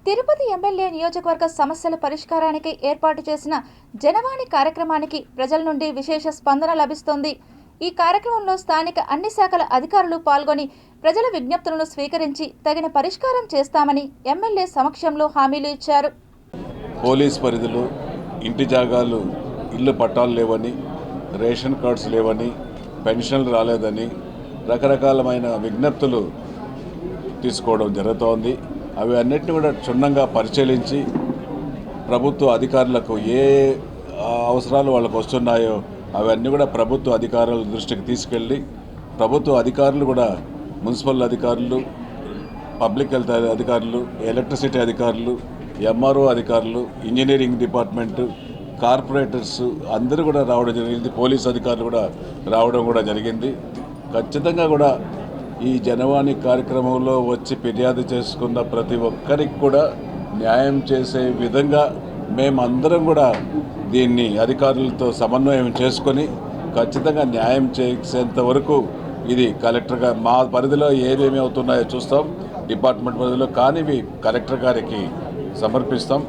Tirupati MLA నియోజకవర్గ సమస్యల పరిష్కారానికి ఏర్పాటు చేసిన జనవాణి కార్యక్రమానికి ప్రజల నుండి విశేష స్పందన లభిస్తోంది. ఈ కార్యక్రమంలో స్థానిక అన్ని శాఖల అధికారులు పాల్గొని ప్రజల విజ్ఞప్తులను స్వీకరించి తగిన పరిష్కారం చేస్తామని ఎమ్మెల్యే సమక్షంలో హామీలు ఇచ్చారు. పోలీస్ పరిధిలో ఇంటి జాగాలు ఇల్లు పట్టాలు లేవని, రేషన్ కార్డ్స్ లేవని, పెన్షన్లు రాలేదని రకరకాలమైన విజ్ఞప్తులు తీసుకోవడం జరుగుతోంది. అవి అన్నిటిని కూడా క్షుణ్ణంగా పరిశీలించి ప్రభుత్వ అధికారులకు ఏ అవసరాలు వాళ్ళకు వస్తున్నాయో అవన్నీ కూడా ప్రభుత్వ అధికారుల దృష్టికి తీసుకెళ్ళి ప్రభుత్వ అధికారులు కూడా మున్సిపల్ అధికారులు, పబ్లిక్ హెల్త్ అధికారులు, ఎలక్ట్రిసిటీ అధికారులు, ఎంఆర్ఓ అధికారులు, ఇంజనీరింగ్ డిపార్ట్మెంటు, కార్పొరేటర్స్ అందరూ కూడా రావడం జరిగింది. పోలీస్ అధికారులు కూడా రావడం కూడా జరిగింది. ఖచ్చితంగా కూడా ఈ జనవాణి కార్యక్రమంలో వచ్చి ఫిర్యాదు చేసుకున్న ప్రతి ఒక్కరికి కూడా న్యాయం చేసే విధంగా మేమందరం కూడా దీన్ని అధికారులతో సమన్వయం చేసుకొని ఖచ్చితంగా న్యాయం చేసేంత వరకు ఇది కలెక్టర్గా మా పరిధిలో ఏమేమి అవుతున్నాయో చూస్తాం. డిపార్ట్మెంట్ పరిధిలో కానివి కలెక్టర్ గారికి సమర్పిస్తాం.